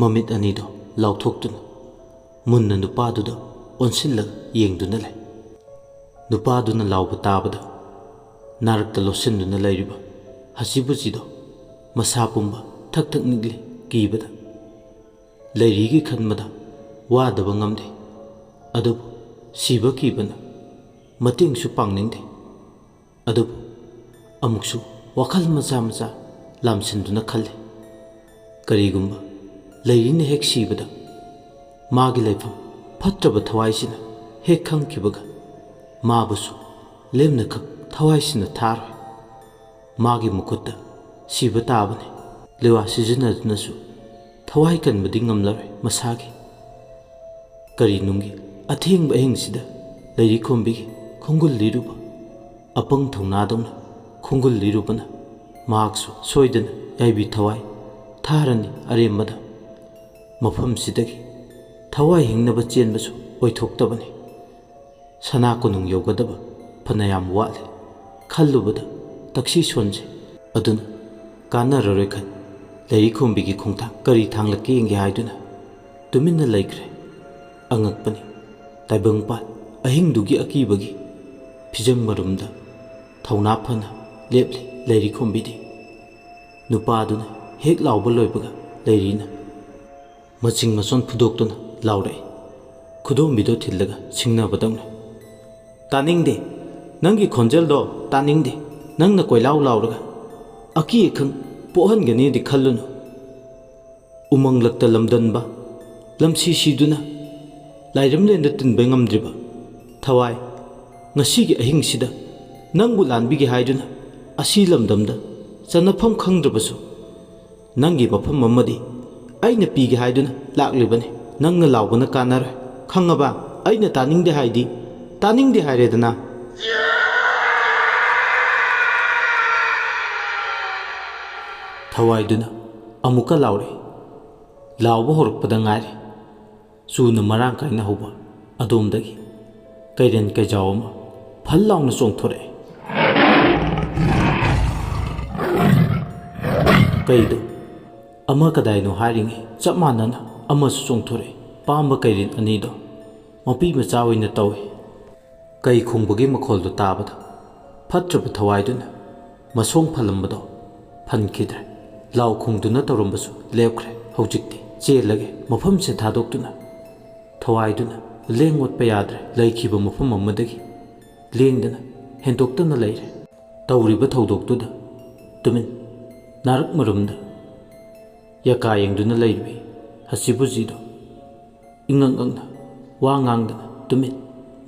ꯃꯃꯤꯠ ꯑꯅꯤꯗꯣ ꯂꯥꯎꯊꯣꯛꯇꯨꯅ ꯃꯨꯟꯅ ꯅꯨꯄꯥꯗꯨꯗ ꯑꯣꯟꯁꯤꯜꯂꯒ ꯌꯦꯡꯗꯨꯅ ꯂꯩ꯫ ꯅꯨꯄꯥꯗꯨꯅ ꯂꯥꯎꯕ ꯇꯥꯕꯗ ꯅꯥꯔꯛꯇ ꯂꯣꯠꯁꯤꯟꯗꯨꯅ ꯂꯩꯔꯤꯕ ꯍꯁꯤꯕꯨꯖꯤꯗꯣ ꯃꯁꯥ ꯄꯨꯝꯕ ꯊꯛ ꯊꯛ ꯅꯤꯛꯂꯤ ꯀꯤꯕꯗ꯫ ꯂꯩꯔꯤꯒꯤ ꯈꯟꯕꯗ ꯋꯥꯗꯕ ꯉꯝꯗꯦ, ꯑꯗꯨꯕꯨ ꯁꯤꯕ ꯀꯤꯕꯅ ꯃꯇꯦꯡꯁꯨ ꯄꯥꯡꯅꯤꯡꯗꯦ꯫ ꯑꯗꯨꯕꯨ ꯑꯃꯨꯛꯁꯨ ꯋꯥꯈꯜ ꯃꯆꯥ ꯃꯆꯥ ꯂꯥꯝꯁꯤꯟꯗꯨꯅ ꯈꯜꯂꯤ, ꯀꯔꯤꯒꯨꯝꯕ ꯂꯩꯔꯤꯅ ꯍꯦꯛ ꯁꯤꯕꯗ ꯃꯥꯒꯤ ꯂꯩꯐꯝ ꯐꯠꯇ꯭ꯔꯕ ꯊꯋꯥꯏꯁꯤꯅ ꯍꯦꯛ ꯈꯪꯈꯤꯕꯒ ꯃꯥꯕꯨꯁꯨ ꯂꯦꯝꯅꯈꯛ ꯊꯋꯥꯏꯁꯤꯅ ꯊꯥꯔꯣꯏ, ꯃꯥꯒꯤ ꯃꯈꯨꯠꯇ ꯁꯤꯕ ꯇꯥꯕꯅꯤ꯫ ꯂꯩꯋꯥ ꯁꯤꯖꯤꯟꯅꯗꯨꯅꯁꯨ ꯊꯋꯥꯏ ꯀꯟꯕꯗꯤ ꯉꯝꯂꯔꯣꯏ ꯃꯁꯥꯒꯤ꯫ ꯀꯔꯤꯅꯨꯡꯒꯤ ꯑꯊꯦꯡꯕ ꯑꯍꯤꯡꯁꯤꯗ ꯂꯩꯔꯤꯈꯣꯝꯕꯤꯒꯤ ꯈꯣꯡꯒꯨꯜ ꯂꯤꯔꯨꯕ ꯑꯄꯪ ꯊꯧꯅꯥꯗꯧꯅ ꯈꯣꯡꯒꯨꯜ ꯂꯤꯔꯨꯕꯅ ꯃꯍꯥꯛꯁꯨ ꯁꯣꯏꯗꯅ ꯌꯥꯏꯕꯤ ꯊꯋꯥꯏ ꯊꯥꯔꯅꯤ ꯑꯔꯦꯝꯕꯗ꯫ ꯃꯐꯝꯁꯤꯗꯒꯤ ꯊꯋꯥꯏ ꯍꯤꯡꯅꯕ ꯆꯦꯟꯕꯁꯨ ꯑꯣꯏꯊꯣꯛꯇꯕꯅꯤ꯫ ꯁꯅꯥ ꯀꯣꯅꯨꯡ ꯌꯧꯒꯗꯕ ꯐꯅꯌꯥꯝ ꯋꯥꯠꯂꯤ ꯈꯜꯂꯨꯕꯗ ꯇꯛꯁꯤ ꯁꯣꯟꯖꯩ꯫ ꯑꯗꯨꯅ ꯀꯥꯟꯅꯔꯔꯣꯏ ꯈꯟ ꯂꯩꯔꯤꯈꯣꯝꯕꯤꯒꯤ ꯈꯣꯡꯊꯥꯡ ꯀꯔꯤ ꯊꯥꯡꯂꯛꯀꯦ ꯌꯦꯡꯒꯦ ꯍꯥꯏꯗꯨꯅ ꯇꯨꯃꯤꯟꯅ ꯂꯩꯈ꯭ꯔꯦ꯫ ꯑꯉꯛꯄꯅꯤ, ꯇꯥꯏꯕꯪꯄꯥꯜ ꯑꯍꯤꯡꯗꯨꯒꯤ ꯑꯀꯤꯕꯒꯤ ꯐꯤꯖꯪ ꯃꯔꯨꯝꯗ ꯊꯧꯅꯥ ꯐꯅ ꯂꯦꯞꯂꯤ ꯂꯩꯔꯤꯈꯣꯝꯕꯤꯗꯤ꯫ ꯅꯨꯄꯥꯗꯨꯅ ꯍꯦꯛ ꯂꯥꯎꯕ ꯂꯣꯏꯕꯒ ꯂꯩꯔꯤꯅ ꯃꯆꯤꯡ ꯃꯆꯣꯟ ꯐꯨꯗꯣꯛꯇꯨꯅ ꯂꯥꯎꯔꯛꯏ, ꯈꯨꯗꯣꯝꯕꯤꯗꯣ ꯊꯤꯜꯂꯒ ꯁꯤꯡꯅꯕꯗꯧꯅ꯫ ꯇꯥꯅꯤꯡꯗꯦ, ꯅꯪꯒꯤ ꯈꯣꯟꯖꯦꯜꯗꯣ ꯇꯥꯅꯤꯡꯗꯦ꯫ ꯅꯪꯅ ꯀꯣꯏꯂꯥꯎ ꯂꯥꯎꯔꯒ ꯑꯀꯤ ꯑꯈꯪ ꯄꯣꯛꯍꯟꯒꯅꯤꯗꯤ ꯈꯜꯂꯨꯅꯨ꯫ ꯎꯃꯪꯂꯛꯇ ꯂꯝꯗꯟꯕ ꯂꯝꯁꯤ ꯁꯤꯗꯨꯅ ꯂꯥꯏꯔꯦꯝꯂꯦꯟꯗ ꯇꯤꯟꯕ ꯉꯝꯗ꯭ꯔꯤꯕ ꯊꯋꯥꯏ ꯉꯁꯤꯒꯤ ꯑꯍꯤꯡꯁꯤꯗ ꯅꯪꯕꯨ ꯂꯥꯟꯕꯤꯒꯦ ꯍꯥꯏꯗꯨꯅ ꯑꯁꯤ ꯂꯝꯗꯝꯗ ꯆꯟꯅꯐꯝ ꯈꯪꯗ꯭ꯔꯕꯁꯨ ꯅꯪꯒꯤ ꯃꯐꯝ ꯑꯃꯗꯤ ꯑꯩꯅ ꯄꯤꯒꯦ ꯍꯥꯏꯗꯨꯅ ꯂꯥꯛꯂꯤꯕꯅꯤ꯫ ꯅꯪꯅ ꯂꯥꯎꯕꯅ ꯀꯥꯟꯅꯔꯣꯏ, ꯈꯪꯉꯕ? ꯑꯩꯅ ꯇꯥꯅꯤꯡꯗꯦ ꯍꯥꯏꯗꯤ ꯇꯥꯅꯤꯡꯗꯦ ꯍꯥꯏꯔꯦꯗꯅ꯫ ꯊꯋꯥꯏꯗꯨꯅ ꯑꯃꯨꯛꯀ ꯂꯥꯎꯔꯛꯏ, ꯂꯥꯎꯕ ꯍꯧꯔꯛꯄꯗ ꯉꯥꯏꯔꯤ꯫ ꯆꯨꯅ ꯃꯔꯥꯡ ꯀꯥꯏꯅ ꯍꯧꯕ ꯑꯗꯣꯝꯗꯒꯤ ꯀꯩꯔꯦꯟ ꯀꯩꯖꯥꯎ ꯑꯃ ꯐꯜ ꯂꯥꯎꯅ ꯆꯣꯡꯊꯣꯔꯛꯑꯦ꯫ ꯀꯩꯗꯣ ꯑꯃ ꯀꯗꯥꯏꯅꯣ ꯍꯥꯏꯔꯤꯉꯩ ꯆꯞ ꯃꯥꯟꯅꯅ ꯑꯃꯁꯨ ꯆꯣꯡꯊꯣꯔꯛꯏ꯫ ꯄꯥꯝꯕ ꯀꯩꯔꯦꯟ ꯑꯅꯤꯗꯣ ꯃꯄꯤ ꯃꯆꯥ ꯑꯣꯏꯅ ꯇꯧꯏ꯫ ꯀꯩ ꯈꯣꯡꯕꯒꯤ ꯃꯈꯣꯜꯗꯣ ꯇꯥꯕꯗ ꯐꯠꯇ꯭ꯔꯕ ꯊꯋꯥꯏꯗꯨꯅ ꯃꯁꯣꯡ ꯐꯜꯂꯝꯕꯗꯣ ꯐꯟꯈꯤꯗ꯭ꯔꯦ꯫ ꯂꯥꯎ ꯈꯣꯡꯗꯨꯅ ꯇꯧꯔꯝꯕꯁꯨ ꯂꯦꯞꯈ꯭ꯔꯦ꯫ ꯍꯧꯖꯤꯛꯇꯤ ꯆꯦꯜꯂꯒꯦ ꯃꯐꯝꯁꯦ ꯊꯥꯗꯣꯛꯇꯨꯅ ꯊꯋꯥꯏꯗꯨꯅ ꯂꯦꯡ ꯑꯣꯠꯄ ꯌꯥꯗ꯭ꯔꯦ꯫ ꯂꯩꯈꯤꯕ ꯃꯐꯝ ꯑꯃꯗꯒꯤ ꯂꯦꯡꯗꯅ ꯍꯦꯟꯗꯣꯛꯇꯅ ꯂꯩꯔꯦ꯫ ꯇꯧꯔꯤꯕ ꯊꯧꯗꯣꯛꯇꯨꯗ ꯇꯨꯃꯤꯟ ꯅꯥꯔꯛ ꯃꯔꯨꯝꯗ ꯌꯀꯥ ꯌꯦꯡꯗꯨꯅ ꯂꯩꯔꯤꯕꯤ ꯍꯁꯤꯕꯨꯖꯤꯗꯣ ꯏꯉꯛ ꯉꯛꯅ ꯋꯥ ꯉꯥꯡꯗꯅ ꯇꯨꯃꯤꯟ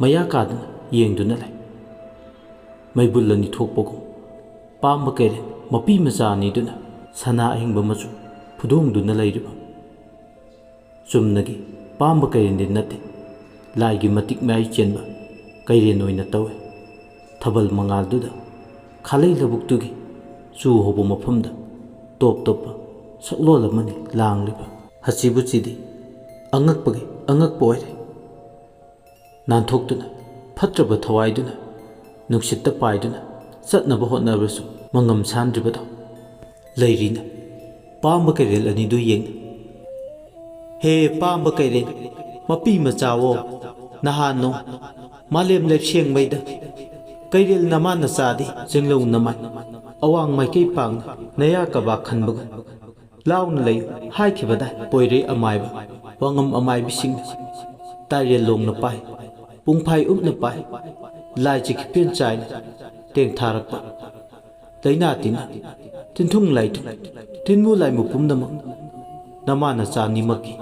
ꯃꯌꯥ ꯀꯥꯗꯨꯅ ꯌꯦꯡꯗꯨꯅ ꯂꯩ꯫ ꯃꯩꯕꯨꯜ ꯑꯅꯤ ꯊꯣꯛꯄꯒꯨꯝ ꯄꯥꯝꯕ ꯀꯩꯔꯦꯟ ꯃꯄꯤ ꯃꯆꯥ ꯑꯅꯤꯗꯨꯅ ꯁꯅꯥ ꯑꯍꯤꯡꯕ ꯃꯆꯨ ꯐꯨꯗꯣꯡꯗꯨꯅ ꯂꯩꯔꯤꯕ ꯆꯨꯝꯅꯒꯤ ꯄꯥꯝꯕ ꯀꯩꯔꯦꯟꯗꯤ ꯅꯠꯇꯦ, ꯂꯥꯏꯒꯤ ꯃꯇꯤꯛ ꯃꯌꯥꯏ ꯆꯦꯟꯕ ꯀꯩꯔꯦꯟ ꯑꯣꯏꯅ ꯇꯧꯏ꯫ ꯊꯥꯕꯜ ꯃꯉꯥꯜꯗꯨꯗ ꯈꯥꯂꯩ ꯂꯧꯕꯨꯛꯇꯨꯒꯤ ꯆꯨ ꯍꯧꯕ ꯃꯐꯝꯗ ꯇꯣꯞ ꯇꯣꯞꯄ ꯁꯛꯂꯣꯟ ꯑꯃꯅꯤ ꯂꯥꯡꯂꯤꯕ꯫ ꯍꯁꯤꯕꯨꯖꯤꯗꯤ ꯑꯉꯛꯄꯒꯤ ꯑꯉꯛꯄ ꯑꯣꯏꯔꯦ꯫ ꯅꯥꯟꯊꯣꯛꯇꯨꯅ ꯐꯠꯇ꯭ꯔꯕ ꯊꯋꯥꯏꯗꯨꯅ ꯅꯨꯡꯁꯤꯠꯇ ꯄꯥꯏꯗꯨꯅ ꯆꯠꯅꯕ ꯍꯣꯠꯅꯕꯁꯨ ꯃꯉꯝ ꯁꯥꯟꯗ꯭ꯔꯤꯕꯗꯣ ꯂꯩꯔꯤꯅ ꯄꯥꯝꯕ ꯀꯩꯔꯦꯜ ꯑꯅꯤꯗꯨ ꯌꯦꯡꯅ, ꯍꯦ ꯄꯥꯝꯕ ꯀꯩꯔꯦꯟ ꯃꯄꯤ ꯃꯆꯥꯋꯣ, ꯅꯍꯥꯟꯅꯣ ꯃꯥꯂꯦꯝ ꯂꯩꯞꯁꯦꯡꯃꯩꯗ ꯀꯩꯔꯦꯜ ꯅꯃꯥ ꯅꯆꯥꯗꯤ ꯆꯤꯡꯂꯧ ꯅꯃꯥꯏ ꯑꯋꯥꯡ ꯃꯥꯏꯀꯩ ꯄꯥꯡꯅ ꯅꯌꯥ ꯀꯕꯥꯛ ꯈꯟꯕꯒ ꯂꯥꯎꯅ ꯂꯩꯌꯨ ꯍꯥꯏꯈꯤꯕꯗꯥꯏ ꯄꯣꯏꯔꯩ ꯑꯃꯥꯏꯕ ꯋꯥꯉꯝ ꯑꯃꯥꯏꯕꯤꯁꯤꯡꯅ꯫ ꯇꯥꯏꯔꯦꯜ ꯂꯣꯡꯅ ꯄꯥꯏ, ꯄꯨꯡꯐꯥꯏ ꯎꯞꯅ ꯄꯥꯏ, ꯂꯥꯏꯆ ꯈꯤꯄꯦꯟ ꯆꯥꯏꯅ ꯇꯦꯡꯊꯥꯔꯛꯄ ꯂꯩꯅꯥ ꯇꯤꯟꯅ ꯇꯤꯟꯊꯨꯡ ꯂꯥꯏꯊꯨꯡ ꯇꯤꯟꯃꯨ ꯂꯥꯏꯃꯨ ꯄꯨꯝꯅꯃꯛ ꯅꯃꯥ ꯅꯆꯥ ꯑꯅꯤꯃꯛꯀꯤ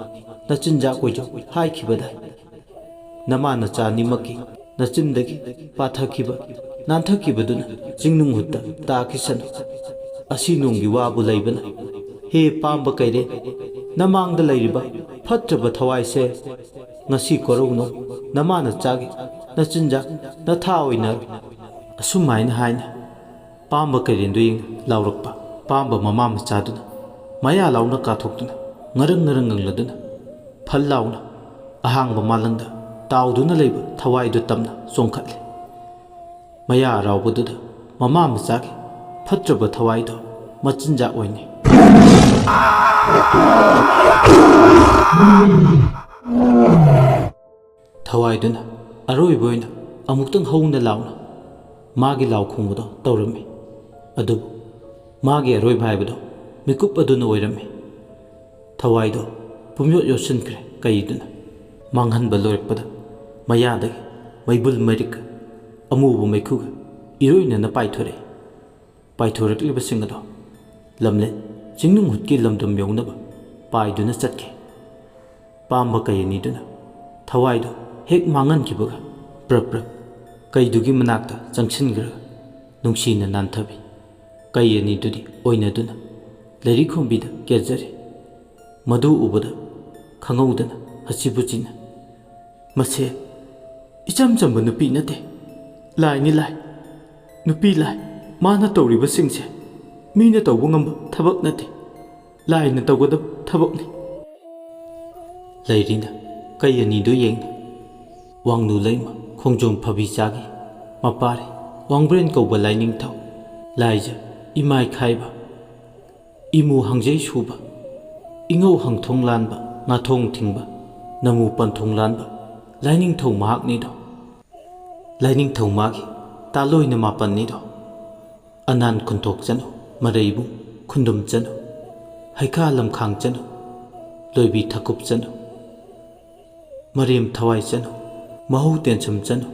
ꯅꯆꯤꯟꯖꯥꯛ ꯑꯣꯏꯖꯧ ꯍꯥꯏꯈꯤꯕꯗꯥꯏ꯫ ꯅꯃꯥ ꯅꯆꯥ ꯑꯅꯤꯃꯛꯀꯤ ꯅꯆꯤꯟꯗꯒꯤ ꯄꯥꯊꯈꯤꯕ ꯅꯥꯟꯊꯈꯤꯕꯗꯨꯅ ꯆꯤꯡꯅꯨꯡ ꯍꯨꯠꯇ ꯇꯥꯈꯤꯁꯅꯨ꯫ ꯑꯁꯤ ꯅꯣꯡꯒꯤ ꯋꯥꯕꯨ ꯂꯩꯕꯅ, ꯍꯦ ꯄꯥꯝꯕ ꯀꯩꯔꯦꯟ ꯅꯃꯥꯡꯗ ꯂꯩꯔꯤꯕ ꯐꯠꯇ꯭ꯔꯕ ꯊꯋꯥꯏꯁꯦ ꯉꯁꯤ ꯀꯣꯔꯧꯅꯣ ꯅꯃꯥ ꯅꯆꯥꯒꯤ ꯅꯆꯤꯟꯖꯥꯛ ꯅꯊꯥ ꯑꯣꯏꯅꯔꯣ꯫ ꯑꯁꯨꯝꯃꯥꯏꯅ ꯍꯥꯏꯅ ꯄꯥꯝꯕ ꯀꯩꯔꯦꯟꯗꯨ ꯌꯦꯡꯅ ꯂꯥꯎꯔꯛꯄ ꯄꯥꯝꯕ ꯃꯃꯥ ꯃꯆꯥꯗꯨꯅ ꯃꯌꯥ ꯂꯥꯎꯅ ꯀꯥꯊꯣꯛꯇꯨꯅ ꯉꯔꯪ ꯉꯔꯪ ꯉꯪꯂꯗꯨꯅ ꯐꯜ ꯂꯥꯎꯅ ꯑꯍꯥꯡꯕ ꯃꯥꯂꯪꯗ ꯇꯥꯎꯗꯨꯅ ꯂꯩꯕ ꯊꯋꯥꯏꯗꯨ ꯇꯞꯅ ꯆꯣꯡꯈꯠꯂꯤ꯫ ꯃꯌꯥ ꯑꯔꯥꯎꯕꯗꯨꯗ ꯃꯃꯥ ꯃꯆꯥꯒꯤ ꯐꯠꯇ꯭ꯔꯕ ꯊꯋꯥꯏꯗꯣ ꯃꯆꯤꯟꯖꯥꯛ ꯑꯣꯏꯅꯩ꯫ ꯊꯋꯥꯏꯗꯨꯅ ꯑꯔꯣꯏꯕ ꯑꯣꯏꯅ ꯑꯃꯨꯛꯇꯪ ꯍꯧꯅ ꯂꯥꯎꯅ ꯃꯥꯒꯤ ꯂꯥꯎ ꯈꯣꯡꯕꯗꯣ ꯇꯧꯔꯝꯃꯤ꯫ ꯑꯗꯨꯕꯨ ꯃꯥꯒꯤ ꯑꯔꯣꯏꯕ ꯍꯥꯏꯕꯗꯣ ꯃꯤꯀꯨꯞ ꯑꯗꯨꯅ ꯑꯣꯏꯔꯝꯃꯤ꯫ ꯊꯋꯥꯏꯗꯣ ꯄꯨꯝꯌꯣꯠ ꯌꯣꯠꯁꯤꯟꯈ꯭ꯔꯦ ꯀꯩꯗꯨꯅ꯫ ꯃꯥꯡꯍꯟꯕ ꯂꯣꯏꯔꯛꯄꯗ ꯃꯌꯥꯗꯒꯤ ꯃꯩꯕꯨꯜ ꯃꯩꯔꯤꯛꯀ ꯑꯃꯨꯕ ꯃꯩꯈꯨꯒ ꯏꯔꯣꯏꯅꯅ ꯄꯥꯏꯊꯣꯔꯛꯏ꯫ ꯄꯥꯏꯊꯣꯔꯛꯂꯤꯕꯁꯤꯡ ꯑꯗꯣ ꯂꯝꯂꯦꯟ ꯆꯤꯡꯅꯨꯡ ꯍꯨꯠꯀꯤ ꯂꯝꯗꯝ ꯌꯧꯅꯕ ꯄꯥꯏꯗꯨꯅ ꯆꯠꯈꯤ꯫ ꯄꯥꯝꯕ ꯀꯩ ꯑꯅꯤꯗꯨꯅ ꯊꯋꯥꯏꯗꯣ ꯍꯦꯛ ꯃꯥꯡꯍꯟꯈꯤꯕꯒ ꯄ꯭ꯔꯞ ꯄ꯭ꯔꯞ ꯀꯩꯗꯨꯒꯤ ꯃꯅꯥꯛꯇ ꯆꯪꯁꯤꯟꯈ꯭ꯔꯒ ꯅꯨꯡꯁꯤꯅ ꯅꯥꯟꯊꯕꯤ꯫ ꯀꯩ ꯑꯅꯤꯗꯨꯗꯤ ꯑꯣꯏꯅꯗꯨꯅ ꯂꯩꯔꯤꯈꯣꯝꯕꯤꯗ ꯀꯦꯖꯔꯤ꯫ ꯃꯗꯨ ꯎꯕꯗ ꯈꯪꯍꯧꯗꯅ ꯍꯁꯤꯕꯨꯆꯤꯅ "ꯃꯁꯦ ꯏꯆꯝ ꯆꯝꯕ ꯅꯨꯄꯤ ꯅꯠꯇꯦ, ꯂꯥꯏꯅꯤ ꯂꯥꯏ, ꯅꯨꯄꯤ ꯂꯥꯏ, ꯃꯥꯅ ꯇꯧꯔꯤꯕꯁꯤꯡꯁꯦ ꯃꯤꯅ ꯇꯧꯕ ꯉꯝꯕ ꯊꯕꯛ ꯅꯠꯇꯦ, ꯂꯥꯏꯅ ꯇꯧꯒꯗꯕ ꯊꯕꯛꯅꯤ"꯫ ꯂꯩꯔꯤꯅ ꯀꯩ ꯑꯅꯤꯗꯨ ꯌꯦꯡꯅꯤ꯫ ꯋꯥꯡꯅꯨ ꯂꯩꯃ ꯈꯣꯡꯖꯣꯝ ꯐꯕꯤꯆꯥꯒꯤ ꯃꯄꯥꯔꯤ ꯋꯥꯡꯕ꯭ꯔꯦꯟ ꯀꯧꯕ ꯂꯥꯏꯅꯤꯡꯊꯧ, ꯂꯥꯏꯖ ꯏꯃꯥꯏ ꯈꯥꯏꯕ, ꯏꯃꯨ ꯍꯪꯖꯩ ꯁꯨꯕ, ꯏꯉꯧ ꯍꯪꯊꯣꯡ ꯂꯥꯟꯕ, ꯉꯥꯊꯣꯡ ꯊꯤꯡꯕ, ꯅꯃꯨ ꯄꯟꯊꯣꯡ ꯂꯥꯟꯕ ꯂꯥꯏꯅꯤꯡꯊꯧ ꯃꯍꯥꯛꯅꯤꯗꯣ꯫ ꯂꯥꯏꯅꯤꯡꯊꯧ ꯃꯥꯒꯤ ꯇꯥꯂꯣꯏꯅ ꯃꯥꯄꯟꯅꯤꯗꯣ꯫ ꯑꯅꯥꯟ ꯈꯨꯟꯊꯣꯛ ꯆꯅꯨ, ꯃꯔꯩꯕꯨꯡ ꯈꯨꯟꯗꯨꯝ ꯆꯅꯨ, ꯍꯩꯈꯥ ꯂꯝꯈꯥꯡ ꯆꯅꯨ, ꯂꯣꯏꯕꯤ ꯊꯀꯨꯞ ꯆꯅꯨ, ꯃꯔꯦꯝ ꯊꯋꯥꯏ ꯆꯅꯨ, ꯃꯍꯧ ꯇꯦꯟꯁꯨꯝ ꯆꯅꯨ,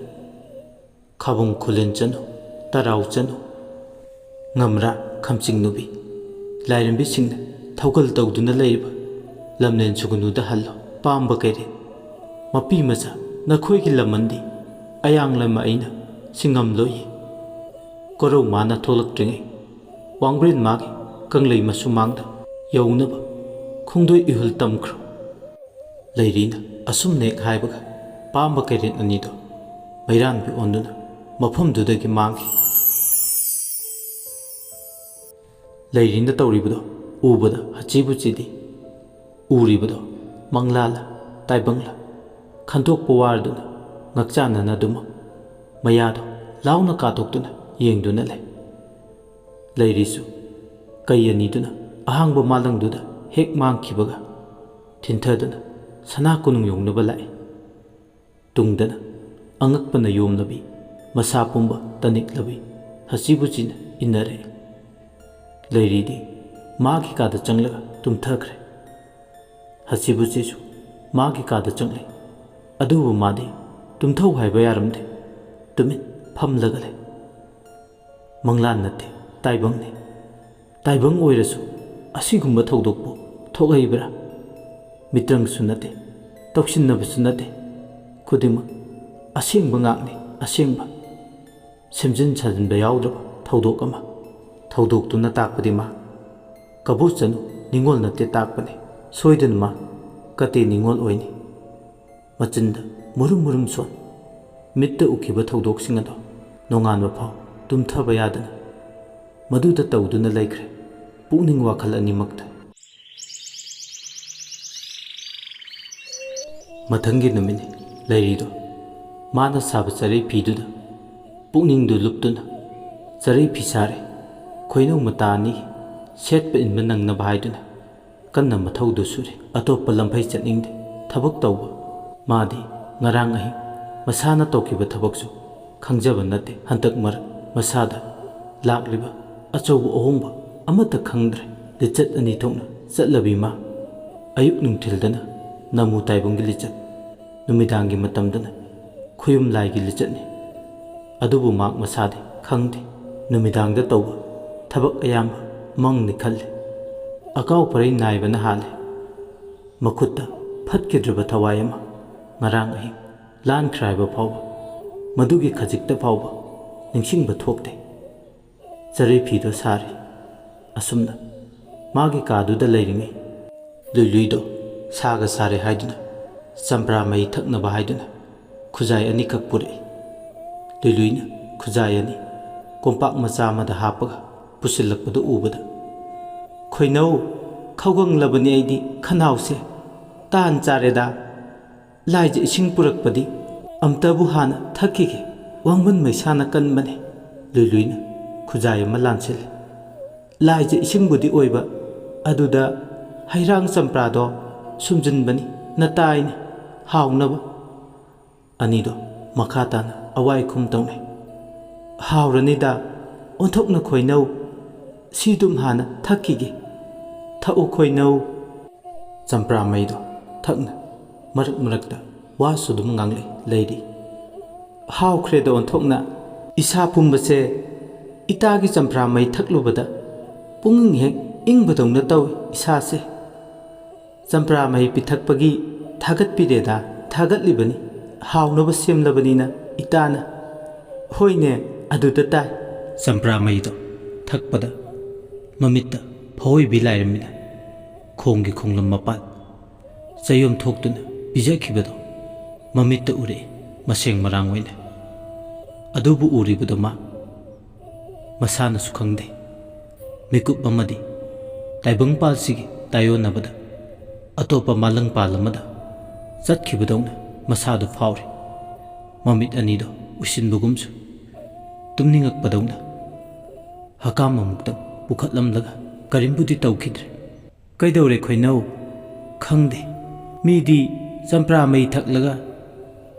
ꯈꯥꯕꯨꯡ ꯈꯨꯂꯦꯟ ꯆꯅꯨ, ꯇꯔꯥꯎ ꯆꯅꯨ, ꯉꯝꯔꯥ ꯈꯝꯆꯤꯡ ꯅꯨꯕꯤ ꯂꯥꯏꯔꯦꯝꯕꯤꯁꯤꯡꯅ ꯊꯧꯒꯜ ꯇꯧꯗꯨꯅ ꯂꯩꯔꯤꯕ ꯂꯝꯂꯦꯟ ꯁꯨꯒꯨꯅꯨꯗ ꯍꯜꯂꯣ ꯄꯥꯝꯕ ꯀꯩꯔꯦꯟ, ꯃꯄꯤ ꯃꯆꯥ ꯅꯈꯣꯏꯒꯤ ꯂꯃꯟꯗꯤ ꯑꯌꯥꯡꯂꯩꯃ ꯑꯩꯅ ꯁꯤꯡꯉꯝꯂꯣꯏꯌꯦ꯫ ꯀꯣꯔꯧ ꯃꯥꯅ ꯊꯣꯛꯂꯛꯇ꯭ꯔꯤꯉꯩ ꯋꯥꯡꯕ꯭ꯔꯦꯟ ꯃꯥꯒꯤ ꯀꯪꯂꯩ ꯃꯁꯨꯃꯥꯡꯗ ꯌꯧꯅꯕ ꯈꯣꯡꯗꯣꯏ ꯏꯍꯨꯜ ꯇꯝꯈ꯭ꯔꯣ꯫ ꯂꯩꯔꯤꯅ ꯑꯁꯨꯝꯅ ꯍꯦꯛ ꯍꯥꯏꯕꯒ ꯄꯥꯝꯕ ꯀꯩꯔꯦꯟ ꯑꯅꯤꯗꯣ ꯃꯩꯔꯥꯟꯕꯤ ꯑꯣꯟꯗꯨꯅ ꯃꯐꯝꯗꯨꯗꯒꯤ ꯃꯥꯡꯈꯤ꯫ ꯂꯩꯔꯤꯅ ꯇꯧꯔꯤꯕꯗꯣ ꯎꯕꯗ ꯍꯆꯤꯕꯨꯆꯤꯗꯤ ꯎꯔꯤꯕꯗꯣ ꯃꯪꯂꯥꯜꯂ ꯇꯥꯏꯕꯪꯂ ꯈꯟꯗꯣꯛꯄ ꯋꯥꯔꯗꯨꯅ ꯉꯛꯆꯥꯟꯅꯅ ꯑꯗꯨꯃꯛ ꯃꯌꯥꯗꯣ ꯂꯥꯎꯅ ꯀꯥꯊꯣꯛꯇꯨꯅ ꯌꯦꯡꯗꯨꯅ ꯂꯩ꯫ ꯂꯩꯔꯤꯁꯨ ꯀꯩ ꯑꯅꯤꯗꯨꯅ ꯑꯍꯥꯡꯕ ꯃꯥꯂꯪꯗꯨꯗ ꯍꯦꯛ ꯃꯥꯡꯈꯤꯕꯒ ꯊꯤꯟꯊꯗꯨꯅ ꯁꯅꯥ ꯀꯣꯅꯨꯡ ꯌꯧꯅꯕ ꯂꯥꯛꯏ꯫ ꯇꯨꯡꯗꯅ ꯑꯉꯛꯄꯅ ꯌꯣꯝꯂꯕꯤ ꯃꯁꯥ ꯄꯨꯝꯕ ꯇꯅꯤꯛꯂꯕꯤ ꯍꯆꯤꯕꯨꯆꯤꯅ ꯏꯟꯅꯔꯛꯏ꯫ ꯂꯩꯔꯤꯗꯤ ꯃꯥꯒꯤ ꯀꯥꯗ ꯆꯪꯂꯒ ꯇꯨꯝꯊꯈ꯭ꯔꯦ꯫ ꯍꯆꯤꯕꯨꯆꯤꯁꯨ ꯃꯥꯒꯤ ꯀꯥꯗ ꯆꯪꯂꯛꯏ꯫ ꯑꯗꯨꯕꯨ ꯃꯥꯗꯤ ꯇꯨꯝꯊꯧ ꯍꯥꯏꯕ ꯌꯥꯔꯝꯗꯦ, ꯇꯨꯃꯤꯟ ꯐꯝꯂꯒ ꯂꯩ꯫ ꯃꯪꯂꯥꯟ ꯅꯠꯇꯦ, ꯇꯥꯏꯕꯪꯅꯤ꯫ ꯇꯥꯏꯕꯪ ꯑꯣꯏꯔꯁꯨ ꯑꯁꯤꯒꯨꯝꯕ ꯊꯧꯗꯣꯛꯄꯨ ꯊꯣꯛꯍꯩꯕ꯭ꯔꯥ? ꯃꯤꯇ꯭ꯔꯪꯁꯨ ꯅꯠꯇꯦ, ꯇꯧꯁꯤꯟꯅꯕꯁꯨ ꯅꯠꯇꯦ, ꯈꯨꯗꯤꯡꯃꯛ ꯑꯁꯦꯡꯕ ꯉꯥꯛꯅꯤ, ꯑꯁꯦꯡꯕ ꯁꯦꯝꯖꯤꯟ ꯁꯥꯖꯤꯟꯕ ꯌꯥꯎꯗ꯭ꯔꯕ ꯊꯧꯗꯣꯛ ꯑꯃ꯫ ꯊꯧꯗꯣꯛꯇꯨꯅ ꯇꯥꯛꯄꯗꯤ ꯃꯥ ꯀꯕꯣ ꯆꯅꯨ ꯅꯤꯡꯉꯣꯜ ꯅꯠꯇꯦ ꯇꯥꯛꯄꯅꯤ꯫ ꯁꯣꯏꯗꯅ ꯃꯥ ꯀꯇꯦ ꯅꯤꯡꯉꯣꯜ ꯑꯣꯏꯅꯤ꯫ ꯃꯆꯤꯟꯗ ꯃꯨꯔꯨꯝ ꯃꯨꯔꯨꯝ ꯁꯣꯟ, ꯃꯤꯠꯇ ꯎꯈꯤꯕ ꯊꯧꯗꯣꯛꯁꯤꯡ ꯑꯗꯣ ꯅꯣꯡꯉꯥꯟꯕ ꯐꯥꯎ ꯇꯨꯝꯊꯕ ꯌꯥꯗꯅ ꯃꯗꯨꯗ ꯇꯧꯗꯨꯅ ꯂꯩꯈ꯭ꯔꯦ ꯄꯨꯛꯅꯤꯡ ꯋꯥꯈꯜ ꯑꯅꯤꯃꯛꯇ꯫ ꯃꯊꯪꯒꯤ ꯅꯨꯃꯤꯠꯅꯤ ꯂꯩꯔꯤꯗꯣ ꯃꯥꯅ ꯁꯥꯕ ꯆꯔꯩ ꯐꯤꯗꯨꯗ ꯄꯨꯛꯅꯤꯡꯗꯨ ꯂꯨꯞꯇꯨꯅ ꯆꯔꯩ ꯐꯤ ꯁꯥꯔꯦ꯫ ꯈꯣꯏꯅꯧ ꯃꯇꯥ ꯑꯅꯤꯒꯤ ꯁꯦꯠꯄ ꯏꯟꯕ ꯅꯪꯅꯕ ꯍꯥꯏꯗꯨꯅ ꯀꯟꯅ ꯃꯊꯧꯗꯨ ꯁꯨꯔꯤ꯫ ꯑꯇꯣꯞꯄ ꯂꯝꯐꯩ ꯆꯠꯅꯤꯡꯗꯦ, ꯊꯕꯛ ꯇꯧꯕ ꯃꯥꯗꯤ ꯉꯔꯥꯡ ꯑꯍꯤꯡ ꯃꯁꯥꯅ ꯇꯧꯈꯤꯕ ꯊꯕꯛꯁꯨ ꯈꯪꯖꯕ ꯅꯠꯇꯦ꯫ ꯍꯟꯗꯛ ꯃꯔꯛ ꯃꯁꯥꯗ ꯂꯥꯛꯂꯤꯕ ꯑꯆꯧꯕ ꯑꯍꯣꯡꯕ ꯑꯃꯠꯇ ꯈꯪꯗ꯭ꯔꯦ꯫ ꯂꯤꯆꯠ ꯑꯅꯤ ꯊꯣꯛꯅ ꯆꯠꯂꯕꯤ ꯃꯥ ꯑꯌꯨꯛ ꯅꯨꯡꯊꯤꯜꯗꯅ ꯅꯃꯨ ꯇꯥꯏꯕꯪꯒꯤ ꯂꯤꯆꯠ, ꯅꯨꯃꯤꯗꯥꯡꯒꯤ ꯃꯇꯝꯗꯅ ꯈꯨꯌꯨꯝ ꯂꯥꯏꯒꯤ ꯂꯤꯆꯠꯅꯤ꯫ ꯑꯗꯨꯕꯨ ꯃꯍꯥꯛ ꯃꯁꯥꯗꯤ ꯈꯪꯗꯦ ꯅꯨꯃꯤꯗꯥꯡꯗ ꯇꯧꯕ ꯊꯕꯛ ꯑꯌꯥꯝꯕ ꯃꯪꯅꯤ ꯈꯜꯂꯤ꯫ ꯑꯀꯥꯎ ꯄꯔꯩ ꯅꯥꯏꯕꯅ ꯍꯥꯜꯂꯤ꯫ ꯃꯈꯨꯠꯇ ꯐꯠꯈꯤꯗ꯭ꯔꯕ ꯊꯋꯥꯏ ꯑꯃ ꯉꯔꯥꯡ ꯑꯍꯤꯡ ꯂꯥꯟꯈ꯭ꯔꯦ ꯍꯥꯏꯕ ꯐꯥꯎꯕ ꯃꯗꯨꯒꯤ ꯈꯖꯤꯛꯇ ꯐꯥꯎꯕ ꯅꯤꯡꯁꯤꯡꯕ ꯊꯣꯛꯇꯦ꯫ ꯆꯔꯩ ꯐꯤꯗꯣ ꯁꯥꯔꯤ꯫ ꯑꯁꯨꯝꯅ ꯃꯥꯒꯤ ꯀꯥꯗꯨꯗ ꯂꯩꯔꯤꯉꯩ ꯂꯨꯏꯂꯨꯏꯗꯣ ꯁꯥꯒ ꯁꯥꯔꯦ ꯍꯥꯏꯗꯨꯅ ꯆꯝꯄ꯭ꯔꯥ ꯃꯍꯤ ꯊꯛꯅꯕ ꯍꯥꯏꯗꯨꯅ ꯈꯨꯖꯥꯏ ꯑꯅꯤꯈꯛ ꯄꯨꯔꯛꯏ꯫ ꯂꯨꯏꯂꯨꯏꯅ ꯈꯨꯖꯥꯏ ꯑꯅꯤ ꯀꯣꯝꯄꯥꯛ ꯃꯆꯥ ꯑꯃꯗ ꯍꯥꯞꯄꯒ ꯄꯨꯁꯤꯜꯂꯛꯄꯗꯨ ꯎꯕꯗ "ꯈꯣꯏꯅꯧ, ꯈꯧꯒꯪꯂꯕꯅꯤ ꯑꯩꯗꯤ ꯈꯅꯥꯎꯁꯦ, ꯇꯥꯟ ꯆꯥꯔꯦꯗꯥ, ꯂꯥꯏꯖ ꯏꯁꯤꯡ ꯄꯨꯔꯛꯄꯗꯤ ꯑꯝꯇꯕꯨ ꯍꯥꯟꯅ ꯊꯛꯈꯤꯒꯦ, ꯋꯥꯡꯕꯟ ꯃꯩꯁꯥꯅ ꯀꯟꯕꯅꯦ"꯫ ꯂꯨꯏꯂꯨꯏꯅ ꯈꯨꯖꯥꯏ ꯑꯃ ꯂꯥꯟꯁꯤꯜꯂꯤ꯫ "ꯂꯥꯏꯖ ꯏꯁꯤꯡꯕꯨꯗꯤ ꯑꯣꯏꯕ, ꯑꯗꯨꯗ ꯍꯩꯔꯥꯡ ꯆꯝꯄ꯭ꯔꯥꯗꯣ ꯁꯨꯝꯖꯤꯟꯕꯅꯤ ꯅꯇꯥꯏꯅꯦ, ꯍꯥꯎꯅꯕ"꯫ ꯑꯅꯤꯗꯣ ꯃꯈꯥ ꯇꯥꯅ ꯑꯋꯥꯏ ꯈꯨꯝ ꯇꯧꯅꯩ꯫ ꯍꯥꯎꯔꯅꯤꯗ ꯑꯣꯟꯊꯣꯛꯅ ꯈꯣꯏꯅꯧ, ꯁꯤꯗꯨꯝ ꯍꯥꯟꯅ ꯊꯛꯈꯤꯒꯦ, ꯊꯛꯎ ꯈꯣꯏꯅꯧ꯫ ꯆꯝꯄ꯭ꯔꯥꯃꯩꯗꯣ ꯊꯛꯅ ꯃꯔꯛ ꯃꯔꯛꯇ ꯋꯥꯁꯨ ꯑꯗꯨꯝ ꯉꯥꯡꯂꯩ ꯂꯩꯔꯤ꯫ ꯍꯥꯎꯈ꯭ꯔꯦꯗ ꯑꯣꯟꯊꯣꯛꯅ, ꯏꯁꯥ ꯄꯨꯝꯕꯁꯦ ꯏꯇꯥꯒꯤ ꯆꯝꯄ꯭ꯔꯥꯃꯩ ꯊꯛꯂꯨꯕꯗ ꯄꯨꯡꯏꯪ ꯍꯦꯛ ꯏꯪꯕꯗꯧꯅ ꯇꯧꯏ ꯏꯁꯥꯁꯦ꯫ ꯆꯝꯄ꯭ꯔꯥꯃꯩ ꯄꯤꯊꯛꯄꯒꯤ ꯊꯥꯒꯠꯄꯤꯔꯦꯗ, ꯊꯥꯒꯠꯂꯤꯕꯅꯤ, ꯍꯥꯎꯅꯕ ꯁꯦꯝꯂꯕꯅꯤꯅ ꯏꯇꯥꯅ꯫ ꯍꯣꯏꯅꯦ ꯑꯗꯨꯗ ꯇꯥꯏ꯫ ꯆꯝꯄ꯭ꯔꯥꯃꯩꯗꯣ ꯊꯛꯄꯗ ꯃꯃꯤꯠꯇ ꯐꯑꯣꯏꯕꯤ ꯂꯥꯏꯔꯝꯃꯤꯅ ꯈꯣꯡꯒꯤ ꯈꯣꯡꯂꯝ ꯃꯄꯥꯟ ꯆꯌꯣꯝ ꯊꯣꯛꯇꯨꯅ ꯄꯤꯖꯈꯤꯕꯗꯣ ꯃꯃꯤꯠꯇ ꯎꯔꯛꯏ ꯃꯁꯦꯡ ꯃꯔꯥꯡ ꯑꯣꯏꯅ꯫ ꯑꯗꯨꯕꯨ ꯎꯔꯤꯕꯗꯣ ꯃꯁꯥꯅꯁꯨ ꯈꯪꯗꯦ꯫ ꯃꯤꯀꯨꯞ ꯑꯃꯗꯤ ꯇꯥꯏꯕꯪꯄꯥꯜꯁꯤꯒꯤ ꯇꯥꯏꯌꯣꯟꯅꯕꯗ ꯑꯇꯣꯞꯄ ꯃꯥꯂꯪꯄꯥꯜ ꯑꯃꯗ ꯆꯠꯈꯤꯕꯗꯧꯅ ꯃꯁꯥꯗꯨ ꯐꯥꯎꯔꯤ꯫ ꯃꯃꯤꯠ ꯑꯅꯤꯗꯣ ꯎꯏꯁꯤꯟꯕꯒꯨꯝꯁꯨ ꯇꯨꯝꯅꯤꯡꯉꯛꯄꯗꯧꯅ ꯍꯀꯥꯝ ꯑꯃꯨꯛꯇꯪ ꯄꯨꯈꯠꯂꯝꯂꯒ ꯀꯔꯤꯝꯕꯨꯗꯤ ꯇꯧꯈꯤꯗ꯭ꯔꯦ꯫ ꯀꯩꯗꯧꯔꯦ ꯈꯣꯏꯅꯧ? ꯈꯪꯗꯦ, ꯃꯤꯗꯤ ꯆꯝꯄ꯭ꯔꯥꯃꯩ ꯊꯛꯂꯒ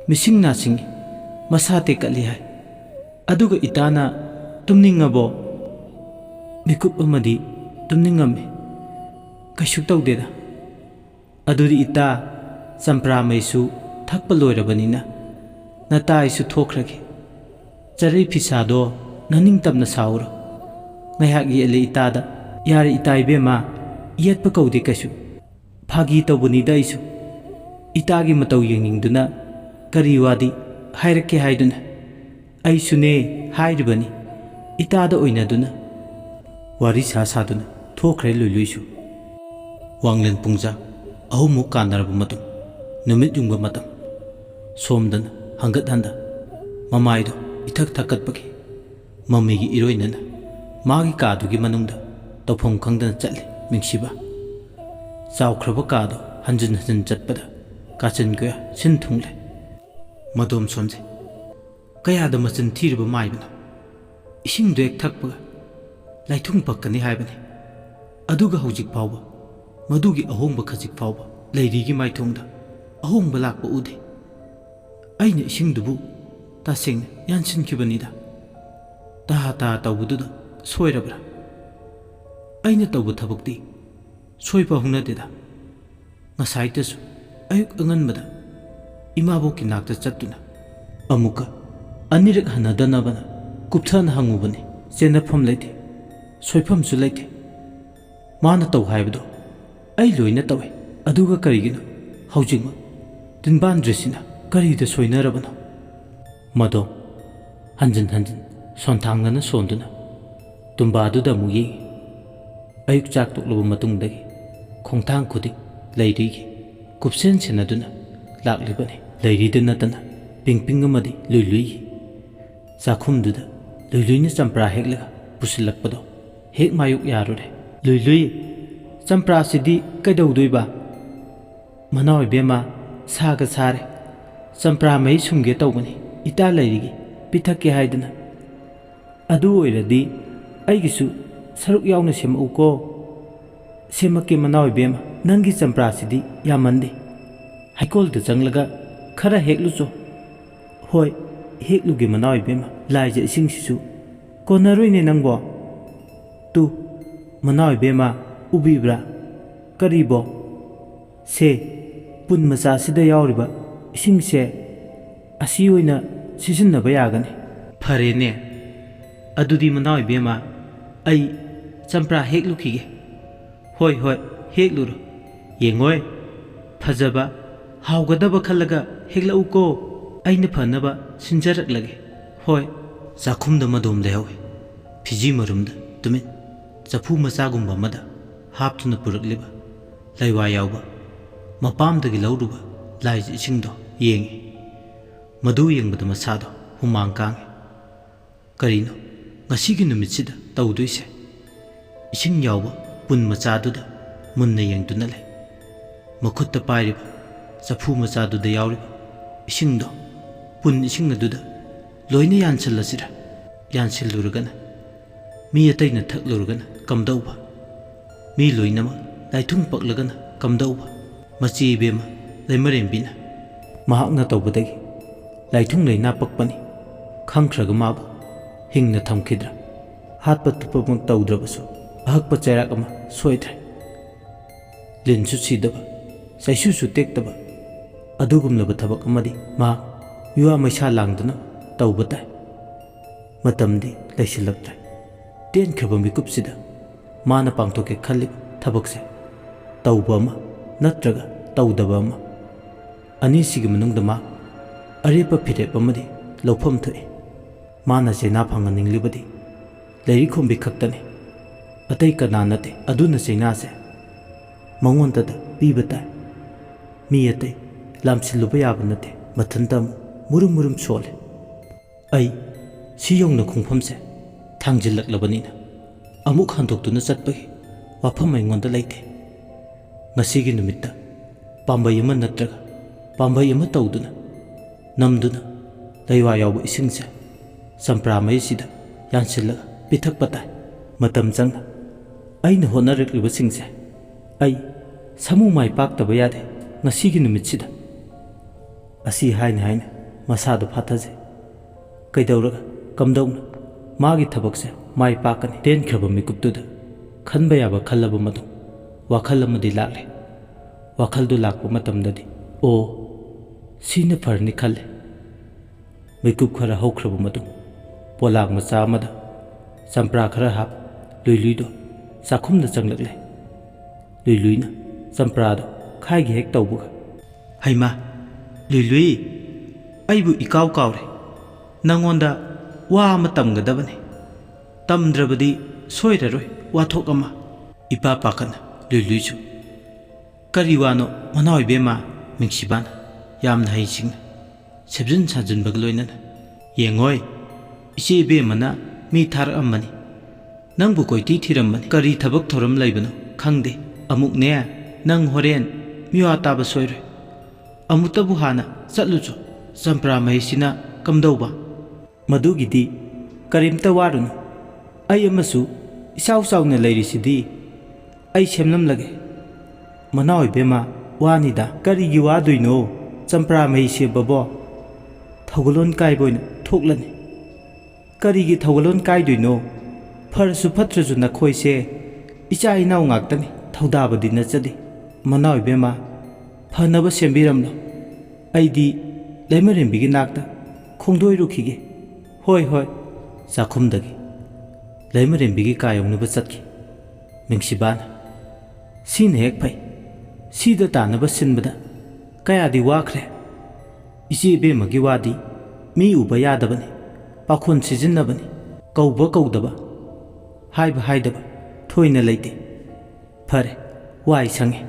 ꯃꯤꯁꯤꯡ ꯅꯥꯁꯤꯡꯉꯤ, ꯃꯁꯥ ꯇꯦꯛꯀꯠꯂꯤ ꯍꯥꯏ, ꯑꯗꯨꯒ ꯏꯇꯥꯅ ꯇꯨꯝꯅꯤꯡꯉꯕꯣ? ꯃꯤꯀꯨꯞ ꯑꯃꯗꯤ ꯇꯨꯝꯅꯤꯡꯉꯝꯃꯤ, ꯀꯩꯁꯨ ꯇꯧꯗꯦꯗ꯫ ꯑꯗꯨꯗꯤ ꯏꯇꯥ ꯆꯝꯄ꯭ꯔꯥꯃꯩꯁꯨ ꯊꯛꯄ ꯂꯣꯏꯔꯕꯅꯤꯅ ꯅꯇꯥ ꯑꯩꯁꯨ ꯊꯣꯛꯈ꯭ꯔꯒꯦ꯫ ꯆꯔꯩ ꯐꯤꯁꯥꯗꯣ ꯅꯅꯤꯡꯇꯝꯅ ꯁꯥꯎꯔꯣ, ꯉꯥꯏꯍꯥꯛ ꯌꯦꯠꯂꯦ ꯏꯇꯥꯗ꯫ ꯌꯥꯔꯦ ꯏꯇꯥ ꯏꯕꯦꯝꯃ, ꯌꯦꯠꯄ ꯀꯧꯗꯦ ꯀꯩꯁꯨ, ꯐꯥꯒꯤ ꯇꯧꯕꯅꯤꯗ ꯑꯩꯁꯨ꯫ ꯏꯇꯥꯒꯤ ꯃꯇꯧ ꯌꯦꯡꯅꯤꯡꯗꯨꯅ ꯀꯔꯤ ꯋꯥꯗꯤ ꯍꯥꯏꯔꯛꯀꯦ ꯍꯥꯏꯗꯨꯅ ꯑꯩꯁꯨꯅꯦ ꯍꯥꯏꯔꯤꯕꯅꯤ ꯏꯇꯥꯗ ꯑꯣꯏꯅꯗꯨꯅ꯫ ꯋꯥꯔꯤ ꯁꯥꯗꯨꯅ ꯊꯣꯛꯈ꯭ꯔꯦ ꯂꯨꯏꯂꯨꯏꯁꯨ꯫ ꯋꯥꯡꯂꯦꯟ ꯄꯨꯡꯖꯥ 3ꯃꯨꯛ ꯀꯥꯟꯅꯔꯕ ꯃꯇꯨꯡ ꯅꯨꯃꯤꯠ ꯌꯨꯡꯕ ꯃꯇꯝ, ꯁꯣꯝꯗꯅ ꯍꯪꯒꯠ ꯍꯟꯗ ꯃꯃꯥꯏꯗꯣ ꯏꯊꯛ ꯊꯛꯀꯠꯄꯒꯤ ꯃꯃꯤꯒꯤ ꯏꯔꯣꯏꯅꯅ ꯃꯥꯒꯤ ꯀꯥꯗꯨꯒꯤ ꯃꯅꯨꯡꯗ ꯇꯧꯐꯝ ꯈꯪꯗꯅ ꯆꯠꯂꯤ ꯃꯤꯡꯁꯤꯕ꯫ ꯆꯥꯎꯈ꯭ꯔꯕ ꯀꯥꯗꯣ ꯍꯟꯖꯤꯟ ꯍꯟꯖꯤꯟ ꯆꯠꯄꯗ ꯀꯥꯆꯤꯟ ꯀꯣꯌꯥ ꯁꯤꯟ ꯊꯨꯡꯂꯦ꯫ ꯃꯗꯣꯝ ꯁꯣꯝꯁꯦ ꯀꯌꯥꯗ ꯃꯆꯤꯟ ꯊꯤꯔꯤꯕ ꯃꯥꯏꯕꯅꯣ? ꯏꯁꯤꯡꯗꯣ ꯍꯦꯛ ꯊꯛꯄꯒ ꯂꯥꯏꯊꯨꯡ ꯄꯛꯀꯅꯤ ꯍꯥꯏꯕꯅꯤ, ꯑꯗꯨꯒ ꯍꯧꯖꯤꯛ ꯐꯥꯎꯕ ꯃꯗꯨꯒꯤ ꯑꯍꯣꯡꯕ ꯈꯖꯤꯛ ꯐꯥꯎꯕ ꯂꯩꯔꯤꯒꯤ ꯃꯥꯏꯊꯣꯡꯗ ꯑꯍꯣꯡꯕ ꯂꯥꯛꯄ ꯎꯗꯦ꯫ ꯑꯩꯅ ꯏꯁꯤꯡꯗꯨꯕꯨ ꯇꯁꯦꯡꯅ ꯌꯥꯟꯁꯤꯟꯈꯤꯕꯅꯤꯗ꯫ ꯇꯥ ꯇꯧꯕꯗꯨꯗ ꯁꯣꯏꯔꯕ꯭ꯔꯥ? ꯑꯩꯅ ꯇꯧꯕ ꯊꯕꯛꯇꯤ ꯁꯣꯏꯕ ꯍꯧꯅꯗꯦꯗ꯫ ꯉꯁꯥꯏꯇꯁꯨ ꯑꯌꯨꯛ ꯑꯉꯟꯕꯗ ꯏꯃꯥꯕꯣꯛꯀꯤ ꯅꯥꯛꯇ ꯆꯠꯇꯨꯅ ꯑꯃꯨꯛꯀ ꯑꯅꯤꯔꯛ ꯍꯟꯅꯗꯅꯕꯅ ꯀꯨꯞꯊꯅ ꯍꯪꯉꯨꯕꯅꯤ꯫ ꯆꯦꯟꯅꯐꯝ ꯂꯩꯇꯦ, ꯁꯣꯏꯐꯝꯁꯨ ꯂꯩꯇꯦ꯫ ꯃꯥꯅ ꯇꯧ ꯍꯥꯏꯕꯗꯣ ꯑꯩ ꯂꯣꯏꯅ ꯇꯧꯏ, ꯑꯗꯨꯒ ꯀꯔꯤꯒꯤꯅꯣ ꯍꯧꯖꯤꯛꯃꯛ ꯇꯤꯟꯕꯥꯟꯗ꯭ꯔꯤꯁꯤꯅ ꯀꯔꯤꯗ ꯁꯣꯏꯅꯔꯕꯅꯣ? ꯃꯗꯣꯝ ꯍꯟꯖꯤꯟ ꯍꯟꯖꯤꯟ ꯁꯣꯟꯊꯥꯡꯅꯅ ꯁꯣꯟꯗꯨꯅ ꯇꯨꯝꯕꯥꯗꯨꯗ ꯑꯃꯨꯛ ꯌꯦꯡꯉꯤ꯫ ꯑꯌꯨꯛ ꯆꯥꯛ ꯇꯣꯛꯂꯕ ꯃꯇꯨꯡꯗꯒꯤ ꯈꯣꯡꯊꯥꯡ ꯈꯨꯗꯤꯡ ꯂꯩꯔꯤꯒꯤ ꯀꯨꯞꯁꯦꯟ ꯁꯦꯟꯅꯗꯨꯅ ꯂꯥꯛꯂꯤꯕꯅꯤ꯫ ꯂꯩꯔꯤꯗ ꯅꯠꯇꯅ ꯄꯤꯡꯄꯤꯡ ꯑꯃꯗꯤ ꯂꯨꯏꯂꯨꯏꯒꯤ ꯆꯥꯛꯈꯨꯝꯗꯨꯗ ꯂꯨꯏꯂꯨꯏꯅ ꯆꯝꯄ꯭ꯔꯥ ꯍꯦꯛꯂꯒ ꯄꯨꯁꯤꯜꯂꯛꯄꯗꯣ ꯍꯦꯛ ꯃꯥꯌꯣꯛ ꯌꯥꯔꯨꯔꯦ꯫ ꯂꯨꯏꯂꯨꯏ, ꯆꯝꯄ꯭ꯔꯥꯁꯤꯗꯤ ꯀꯩꯗꯧꯗꯣꯏꯕ? ꯃꯅꯥꯎ ꯏꯕꯦꯝꯃ, ꯁꯥꯒ ꯁꯥꯔꯦ, ꯆꯝꯄ꯭ꯔꯥꯃꯩ ꯁꯨꯝꯒꯦ ꯇꯧꯕꯅꯤ, ꯏꯇꯥ ꯂꯩꯔꯤꯒꯤ ꯄꯤꯊꯛꯀꯦ ꯍꯥꯏꯗꯨꯅ꯫ ꯑꯗꯨ ꯑꯣꯏꯔꯗꯤ ꯑꯩꯒꯤꯁꯨ ꯁꯔꯨꯛ ꯌꯥꯎꯅ ꯁꯦꯝꯃꯛꯎꯀꯣ꯫ ꯁꯦꯝꯃꯛꯀꯦ ꯃꯅꯥꯎ ꯏꯕꯦꯝꯃ, ꯅꯪꯒꯤ ꯆꯝꯄ꯭ꯔꯥꯁꯤꯗꯤ ꯌꯥꯝꯃꯟꯗꯦ, ꯍꯩꯀꯣꯜꯗ ꯆꯪꯂꯒ ꯈꯔ ꯍꯦꯛꯂꯨꯆꯣ꯫ ꯍꯣꯏ ꯍꯦꯛꯂꯨꯒꯦ ꯃꯅꯥꯎ ꯏꯕꯦꯝꯃ, ꯂꯥꯏꯖ ꯏꯁꯤꯡꯁꯤꯁꯨ ꯀꯣꯟꯅꯔꯣꯏꯅꯦ ꯅꯪꯕꯣ꯫ ꯇꯨ ꯃꯅꯥꯎ ꯏꯕꯦꯝꯃ, ꯎꯕꯤꯕ꯭ꯔꯥ? ꯀꯔꯤꯕꯣ? ꯁꯦ, ꯄꯨꯟ ꯃꯆꯥꯁꯤꯗ ꯌꯥꯎꯔꯤꯕ ꯏꯁꯤꯡꯁꯦ ꯑꯁꯤ ꯑꯣꯏꯅ ꯁꯤꯖꯤꯟꯅꯕ ꯌꯥꯒꯅꯤ꯫ ꯐꯔꯦꯅꯦ, ꯑꯗꯨꯗꯤ ꯃꯅꯥꯎ ꯏꯕꯦꯝꯃ, ꯑꯩ ꯆꯝꯄ꯭ꯔꯥ ꯍꯦꯛꯂꯨꯈꯤꯒꯦ꯫ ꯍꯣꯏ ꯍꯦꯛꯂꯨꯔꯣ꯫ ꯌꯦꯡꯉꯣꯏ, ꯐꯖꯕ ꯍꯥꯎꯒꯗꯕ ꯈꯜꯂꯒ ꯍꯦꯛꯂꯛꯎꯀꯣ, ꯑꯩꯅ ꯐꯅꯕ ꯁꯤꯟꯖꯔꯛꯂꯒꯦ꯫ ꯍꯣꯏ꯫ ꯆꯥꯛꯈꯨꯝꯗ ꯃꯗꯣꯝ ꯂꯩꯍꯧꯏ, ꯐꯤꯖꯤ ꯃꯔꯨꯝꯗ ꯇꯨꯃꯤꯟ ꯆꯐꯨ ꯃꯆꯥꯒꯨꯝꯕ ꯑꯃꯗ ꯍꯥꯞꯇꯨꯅ ꯄꯨꯔꯛꯂꯤꯕ ꯂꯩꯋꯥ ꯌꯥꯎꯕ ꯃꯄꯥꯝꯗꯒꯤ ꯂꯧꯔꯨꯕ ꯂꯥꯏꯖ ꯏꯁꯤꯡꯗꯣ ꯌꯦꯡꯉꯤ꯫ ꯃꯗꯨ ꯌꯦꯡꯕꯗ ꯃꯁꯥꯗꯣ ꯍꯨꯃꯥꯡ ꯀꯥꯡꯉꯤ꯫ ꯀꯔꯤꯅꯣ ꯉꯁꯤꯒꯤ ꯅꯨꯃꯤꯠꯁꯤꯗ ꯇꯧꯗꯣꯏꯁꯦ? ꯏꯁꯤꯡ ꯌꯥꯎꯕ ꯄꯨꯟ ꯃꯆꯥꯗꯨꯗ ꯃꯨꯟꯅ ꯌꯦꯡꯗꯨꯅ ꯂꯩ꯫ ꯃꯈꯨꯠꯇ ꯄꯥꯏꯔꯤꯕ ꯆꯐꯨ ꯃꯆꯥꯗꯨꯗ ꯌꯥꯎꯔꯤꯕ ꯏꯁꯤꯡꯗꯣ ꯄꯨꯟ ꯏꯁꯤꯡ ꯑꯗꯨꯗ ꯂꯣꯏꯅ ꯌꯥꯟꯁꯤꯜꯂꯁꯤꯔ? ꯌꯥꯟꯁꯤꯜꯂꯨꯔꯒꯅ ꯃꯤ ꯑꯇꯩꯅ ꯊꯛꯂꯨꯔꯒꯅ ꯀꯝꯗꯧꯕ? ꯃꯤ ꯂꯣꯏꯅꯃꯛ ꯂꯥꯏꯊꯨꯡ ꯄꯛꯂꯒꯅ ꯀꯝꯗꯧꯕ? ꯃꯆꯦ ꯏꯕꯦꯝꯃ ꯂꯩꯃꯔꯦꯝꯕꯤꯅ ꯃꯍꯥꯛꯅ ꯇꯧꯕꯗꯒꯤ ꯂꯥꯏꯊꯨꯡ ꯂꯩꯅꯥ ꯄꯛꯄꯅꯤ ꯈꯪꯈ꯭ꯔꯒ ꯃꯥꯕꯨ ꯍꯤꯡꯅ ꯊꯝꯈꯤꯗ꯭ꯔꯥ ꯍꯥꯠꯄ ꯇꯨꯞꯄꯃꯛ ꯇꯧꯗ꯭ꯔꯕꯁꯨ ꯑꯍꯛꯄ ꯆꯩꯔꯥꯛ ꯑꯃ ꯁꯣꯏꯗ꯭ꯔꯦ ꯂꯤꯟꯁꯨ ꯁꯤꯗꯕ ꯆꯩꯁꯨꯁꯨ ꯇꯦꯛꯇꯕ ꯑꯗꯨꯒꯨꯝꯂꯕ ꯊꯕꯛ ꯑꯃꯗꯤ ꯃꯍꯥꯛ ꯃꯤꯋꯥ ꯃꯩꯁꯥ ꯂꯥꯡꯗꯨꯅ ꯇꯧꯕ ꯇꯥꯏ ꯃꯇꯝꯗꯤ ꯂꯩꯁꯤꯜꯂꯛꯇ꯭ꯔꯦ ꯇꯦꯟꯈ꯭ꯔꯕ ꯃꯤꯀꯨꯞꯁꯤꯗ ꯃꯥꯅ ꯄꯥꯡꯊꯣꯛꯀꯦ ꯈꯜꯂꯤꯕ ꯊꯕꯛꯁꯦ ꯇꯧꯕ ꯑꯃ ꯅꯠꯇ꯭ꯔꯒ ꯇꯧꯗꯕ ꯑꯃ ꯑꯅꯤꯁꯤꯒꯤ ꯃꯅꯨꯡꯗ ꯃꯥ ꯑꯔꯦꯞꯄ ꯐꯤꯔꯦꯞ ꯑꯃꯗꯤ ꯂꯧꯐꯝ ꯊꯣꯛꯏ ꯃꯥꯅ ꯆꯩꯅꯥ ꯐꯪꯍꯟꯅꯤꯡꯂꯤꯕꯗꯤ ꯂꯩꯔꯤꯈꯣꯝꯕꯤ ꯈꯛꯇꯅꯤ ꯑꯇꯩ ꯀꯅꯥ ꯅꯠꯇꯦ ꯑꯗꯨꯅ ꯆꯩꯅꯥꯁꯦ ꯃꯉꯣꯟꯗꯗ ꯄꯤꯕ ꯇꯥꯏ ꯃꯤ ꯑꯇꯩ ꯂꯥꯝꯁꯤꯜꯂꯨꯕ ꯌꯥꯕ ꯅꯠꯇꯦ ꯃꯊꯟꯇ ꯑꯃꯨꯛ ꯃꯨꯔꯨꯝ ꯃꯨꯔꯨꯝ ꯁꯣꯜꯂꯦ ꯑꯩ ꯁꯤ ꯌꯧꯅ ꯈꯣꯡꯐꯝꯁꯦ ꯊꯥꯡꯖꯤꯜꯂꯛꯂꯕꯅꯤꯅ ꯑꯃꯨꯛ ꯍꯟꯗꯣꯛꯇꯨꯅ ꯆꯠꯄꯒꯤ ꯋꯥꯐꯝ ꯑꯩꯉꯣꯟꯗ ꯂꯩꯇꯦ ꯉꯁꯤꯒꯤ ꯅꯨꯃꯤꯠꯇ ꯄꯥꯝꯕꯩ ꯑꯃ ꯅꯠꯇ꯭ꯔꯒ ꯄꯥꯝꯕꯩ ꯑꯃ ꯇꯧꯗꯨꯅ ꯅꯝꯗꯨꯅ ꯂꯩꯋꯥ ꯌꯥꯎꯕ ꯏꯁꯤꯡꯁꯦ ꯆꯝꯄ꯭ꯔꯥ ꯃꯩꯁꯤꯗ ꯌꯥꯟꯁꯤꯜꯂꯒ ꯄꯤꯊꯛꯄ ꯇꯥꯏ ꯃꯇꯝ ꯆꯪꯅ ꯑꯩꯅ ꯍꯣꯠꯅꯔꯛꯂꯤꯕꯁꯤꯡꯁꯦ ꯑꯩ ꯁꯃꯨ ꯃꯥꯏ ꯄꯥꯛꯇꯕ ꯌꯥꯗꯦ ꯉꯁꯤꯒꯤ ꯅꯨꯃꯤꯠꯁꯤꯗ ꯑꯁꯤ ꯍꯥꯏꯅ ꯍꯥꯏꯅ ꯃꯁꯥꯗꯣ ꯐꯥꯊꯖꯩ ꯀꯩꯗꯧꯔꯒ ꯀꯝꯗꯧꯅ ꯃꯥꯒꯤ ꯊꯕꯛꯁꯦ ꯃꯥꯏ ꯄꯥꯛꯀꯅꯤ ꯇꯦꯟꯈ꯭ꯔꯕ ꯃꯤꯀꯨꯞꯇꯨꯗ ꯈꯟꯕ ꯌꯥꯕ ꯈꯜꯂꯕ ꯃꯇꯨꯡ ꯋꯥꯈꯜ ꯑꯃꯗꯤ ꯂꯥꯛꯂꯦ ꯋꯥꯈꯜꯗꯨ ꯂꯥꯛꯄ ꯃꯇꯝꯗꯗꯤ ꯑꯣ ꯁꯤꯅ ꯐꯔꯅꯤ ꯈꯜꯂꯦ ꯃꯤꯀꯨꯞ ꯈꯔ ꯍꯧꯈ꯭ꯔꯕ ꯃꯇꯨꯡ ꯄꯣꯂꯥꯡ ꯃꯆꯥ ꯑꯃꯗ ꯆꯝꯄ꯭ꯔꯥ ꯈꯔ ꯍꯥꯞ ꯂꯨꯏꯂꯨꯏꯗꯣ ꯆꯥꯛꯈꯨꯝꯗ ꯆꯪꯂꯛꯂꯦ ꯂꯨꯏꯂꯨꯏꯅ ꯆꯝꯄ꯭ꯔꯥꯗꯣ ꯈꯥꯏꯒꯤ ꯍꯦꯛ ꯇꯧꯕꯒ ꯍꯩꯃꯥ ꯂꯨꯏꯂꯨꯏ ꯑꯩꯕꯨ ꯏꯀꯥꯎ ꯀꯥꯎꯔꯦ ꯅꯪꯉꯣꯟꯗ ꯋꯥ ꯑꯃ ꯇꯝꯒꯗꯕꯅꯤ ꯇꯝꯗ꯭ꯔꯕꯗꯤ ꯁꯣꯏꯔꯔꯣꯏ ꯋꯥꯊꯣꯛ ꯑꯃ ꯏꯄꯥ ꯄꯥꯈꯠꯅ ꯂꯨꯏꯂꯨꯏꯁꯨ ꯀꯔꯤ ꯋꯥꯅꯣ ꯃꯅꯥꯎ ꯏꯕꯦꯝꯃ ꯃꯤꯡꯁꯤꯕꯥꯅ ꯌꯥꯝꯅ ꯍꯩꯁꯤꯡꯅ ꯁꯦꯝꯖꯤꯟ ꯁꯥꯖꯤꯟꯕꯒ ꯂꯣꯏꯅꯅ ꯌꯦꯡꯉꯣꯏ ꯏꯆꯦ ꯏꯕꯦꯝꯃꯅ ꯃꯤ ꯊꯥꯔꯛꯑꯝꯕꯅꯤ ꯅꯪꯕꯨ ꯀꯣꯏꯊꯤ ꯊꯤꯔꯝꯕꯅꯤ ꯀꯔꯤ ꯊꯕꯛ ꯊꯧꯔꯝ ꯂꯩꯕꯅꯣ ꯈꯪꯗꯦ ꯑꯃꯨꯛꯅꯦ ꯅꯪ ꯍꯣꯔꯦꯟ ꯃꯤꯋꯥ ꯇꯥꯕ ꯁꯣꯏꯔꯣꯏ ꯑꯃꯨꯛꯇꯕꯨ ꯍꯥꯟꯅ ꯆꯠꯂꯨꯆꯣ ꯆꯝꯄ꯭ꯔꯥ ꯃꯍꯤꯁꯤꯅ ꯀꯝꯗꯧꯕ ꯃꯗꯨꯒꯤꯗꯤ ꯀꯔꯤꯝꯇ ꯋꯥꯔꯨꯅꯨ ꯑꯩ ꯑꯃꯁꯨ ꯏꯆꯥꯎ ꯆꯥꯎꯅ ꯂꯩꯔꯤꯁꯤꯗꯤ ꯑꯩ ꯁꯦꯝꯂꯝꯂꯒꯦ ꯃꯅꯥꯎ ꯏꯕꯦꯝꯃ ꯋꯥꯅꯤꯗ ꯀꯔꯤꯒꯤ ꯋꯥꯗꯣꯏꯅꯣ ꯆꯝꯄ꯭ꯔꯥ ꯃꯍꯤ ꯁꯦꯝꯕꯕꯣ ꯊꯧꯒꯜꯂꯣꯟ ꯀꯥꯏꯕ ꯑꯣꯏꯅ ꯊꯣꯛꯂꯅꯤ ꯀꯔꯤꯒꯤ ꯊꯧꯒꯜꯂꯣꯟ ꯀꯥꯏꯗꯣꯏꯅꯣ ꯐꯔꯁꯨ ꯐꯠꯇ꯭ꯔꯁꯨ ꯅꯈꯣꯏꯁꯦ ꯏꯆꯥ ꯏꯅꯥꯎ ꯉꯥꯛꯇꯅꯤ ꯊꯧꯗꯥꯕꯗꯤ ꯅꯠꯆꯗꯦ ꯃꯅꯥꯎ ꯏꯕꯦꯝꯃ ꯐꯅꯕ ꯁꯦꯝꯕꯤꯔꯝꯂꯣ ꯑꯩꯗꯤ ꯂꯩꯃꯔꯦꯝꯕꯤꯒꯤ ꯅꯥꯛꯇ ꯈꯣꯡꯗꯣꯏꯔꯨꯈꯤꯒꯦ ꯍꯣꯏ ꯍꯣꯏ ꯆꯥꯛꯈꯨꯝꯗꯒꯤ ꯂꯩꯃꯔꯦꯝꯕꯤꯒꯤ ꯀꯥ ꯌꯧꯅꯕ ꯆꯠꯈꯤ ꯃꯤꯡꯁꯤꯕꯥꯅ ꯁꯤꯅ ꯍꯦꯛ ꯐꯩ ꯁꯤꯗ ꯇꯥꯅꯕ ꯁꯤꯟꯕꯗ ꯀꯌꯥꯗꯤ ꯋꯥꯈ꯭ꯔꯦ ꯏꯆꯦ ꯏꯕꯦꯝꯃꯒꯤ ꯋꯥꯗꯤ ꯃꯤ ꯎꯕ ꯌꯥꯗꯕꯅꯤ ꯄꯥꯈꯣꯟ ꯁꯤꯖꯤꯟꯅꯕꯅꯤ ꯀꯧꯕ ꯀꯧꯗꯕ ꯍꯥꯏꯕ ꯍꯥꯏꯗꯕ ꯊꯣꯏꯅ ꯂꯩꯇꯦ ꯐꯔꯦ ꯋꯥꯏ ꯁꯪꯉꯦ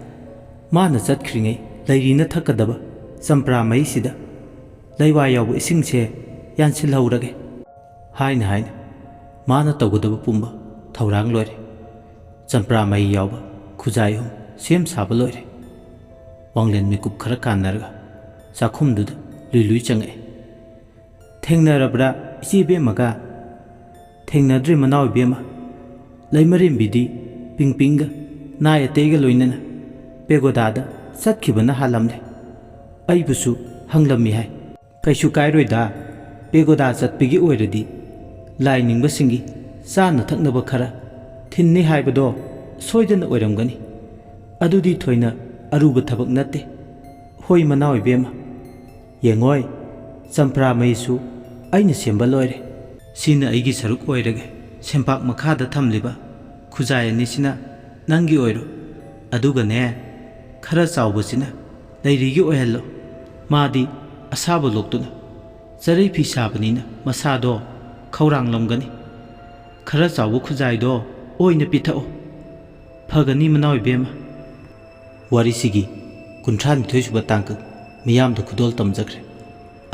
ꯃꯥꯅ ꯆꯠꯈ꯭ꯔꯤꯉꯩ ꯂꯩꯔꯤꯅ ꯊꯛꯀꯗꯕ ꯆꯝꯄ꯭ꯔꯥ ꯃꯩꯁꯤꯗ ꯂꯩꯋꯥ ꯌꯥꯎꯕ ꯏꯁꯤꯡꯁꯦ ꯌꯥꯟꯁꯤꯜꯍꯧꯔꯒꯦ ꯍꯥꯏꯅ ꯍꯥꯏꯅ ꯃꯥꯅ ꯇꯧꯒꯗꯕ ꯄꯨꯝꯕ ꯊꯧꯔꯥꯡ ꯂꯣꯏꯔꯦ ꯆꯝꯄ꯭ꯔꯥ ꯃꯩ ꯌꯥꯎꯕ ꯈꯨꯖꯥꯏ ꯑꯍꯨꯝ ꯁꯦꯝ ꯁꯥꯕ ꯂꯣꯏꯔꯦ ꯋꯥꯡꯂꯦꯟ ꯃꯤꯀꯨꯞ ꯈꯔ ꯀꯥꯟꯅꯔꯒ ꯆꯥꯛꯈꯨꯝꯗꯨꯗ ꯂꯨꯏꯂꯨꯏ ꯆꯪꯉꯛꯑꯦ ꯊꯦꯡꯅꯔꯕ꯭ꯔꯥ ꯏꯆꯦ ꯏꯕꯦꯝꯃꯒ ꯊꯦꯡꯅꯗ꯭ꯔꯤ ꯃꯅꯥꯎ ꯏꯕꯦꯝꯃ ꯂꯩꯃꯔꯦꯝꯕꯤꯗꯤ ꯄꯤꯡꯄꯤꯡꯒ ꯅꯥꯏ ꯑꯇꯩꯒ ꯂꯣꯏꯅꯅ ꯄꯦꯒꯣꯗꯥꯗ ꯆꯠꯈꯤꯕꯅ ꯍꯥꯜꯂꯝꯂꯦ ꯑꯩꯕꯨꯁꯨ ꯍꯪꯂꯝꯃꯤ ꯍꯥꯏ ꯀꯩꯁꯨ ꯀꯥꯏꯔꯣꯏꯗ ꯄꯦꯒꯣꯗꯥ ꯆꯠꯄꯒꯤ ꯑꯣꯏꯔꯗꯤ ꯂꯥꯏ ꯅꯤꯡꯕꯁꯤꯡꯒꯤ ꯆꯥꯅ ꯊꯛꯅꯕ ꯈꯔ ꯊꯤꯟꯅꯤ ꯍꯥꯏꯕꯗꯣ ꯁꯣꯏꯗꯅ ꯑꯣꯏꯔꯝꯒꯅꯤ ꯑꯗꯨꯗꯤ ꯊꯣꯏꯅ ꯑꯔꯨꯕ ꯊꯕꯛ ꯅꯠꯇꯦ ꯍꯣꯏ ꯃꯅꯥꯎ ꯏꯕꯦꯝꯃ ꯌꯦꯡꯉꯣꯏ ꯆꯝꯄ꯭ꯔꯥ ꯃꯩꯁꯨ ꯑꯩꯅ ꯁꯦꯝꯕ ꯂꯣꯏꯔꯦ ꯁꯤꯅ ꯑꯩꯒꯤ ꯁꯔꯨꯛ ꯑꯣꯏꯔꯒꯦ ꯁꯦꯝꯄꯥꯛ ꯃꯈꯥꯗ ꯊꯝꯂꯤꯕ ꯈꯨꯖꯥꯏ ꯑꯅꯤꯁꯤꯅ ꯅꯪꯒꯤ ꯑꯣꯏꯔꯣ ꯑꯗꯨꯒꯅꯦ ꯈꯔ ꯆꯥꯎꯕꯁꯤꯅ ꯂꯩꯔꯤꯒꯤ ꯑꯣꯏꯍꯜꯂꯣ ꯃꯥꯗꯤ ꯑꯁꯥꯕ ꯂꯣꯛꯇꯨꯅ ꯆꯔꯩ ꯐꯤ ꯁꯥꯕꯅꯤꯅ ꯃꯁꯥꯗꯣ ꯈꯧꯔꯥꯡꯂꯝꯒꯅꯤ ꯈꯔ ꯆꯥꯎꯕ ꯈꯨꯖꯥꯏꯗꯣ ꯑꯣꯏꯅ ꯄꯤꯊꯛꯑꯣ ꯐꯒꯅꯤ ꯃꯅꯥꯎ ꯏꯕꯦꯝꯃ ꯋꯥꯔꯤꯁꯤꯒꯤ 32ꯁꯨꯕ ꯇꯥꯡꯀꯛ ꯃꯤꯌꯥꯝꯗ ꯈꯨꯗꯣꯜ ꯇꯝꯖꯈ꯭ꯔꯦ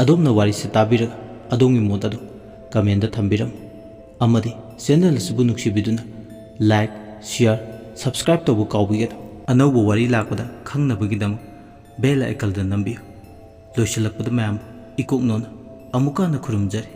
ꯑꯗꯣꯝꯅ ꯋꯥꯔꯤꯁꯤ ꯇꯥꯕꯤꯔꯒ ꯑꯗꯣꯝꯒꯤ ꯃꯣꯠ ꯑꯗꯨ ꯀꯃꯦꯟꯗ ꯊꯝꯕꯤꯔꯝꯃꯨ ꯑꯃꯗꯤ ꯆꯦꯅꯦꯜ ꯑꯁꯤꯕꯨ ꯅꯨꯡꯁꯤꯕꯤꯗꯨꯅ ꯂꯥꯏꯛ ꯁꯤꯌꯔ ꯁꯕꯁꯀ꯭ꯔꯥꯏꯕ ꯇꯧꯕ ꯀꯥꯎꯕꯤꯒꯅꯨ ꯑꯅꯧꯕ ꯋꯥꯔꯤ ꯂꯥꯛꯄꯗ ꯈꯪꯅꯕꯒꯤꯗꯃꯛ ꯕꯦꯜ ꯑꯥꯏꯀꯟꯗ ꯅꯝꯕꯤꯌꯨ ꯂꯣꯏꯁꯤꯜꯂꯛꯄꯗ ꯃꯌꯥꯝꯕꯨ ꯏꯀꯣꯛꯅꯣꯅ ꯑꯃꯨꯛꯀ ꯍꯟꯅ ꯈꯨꯔꯨꯝꯖꯔꯤ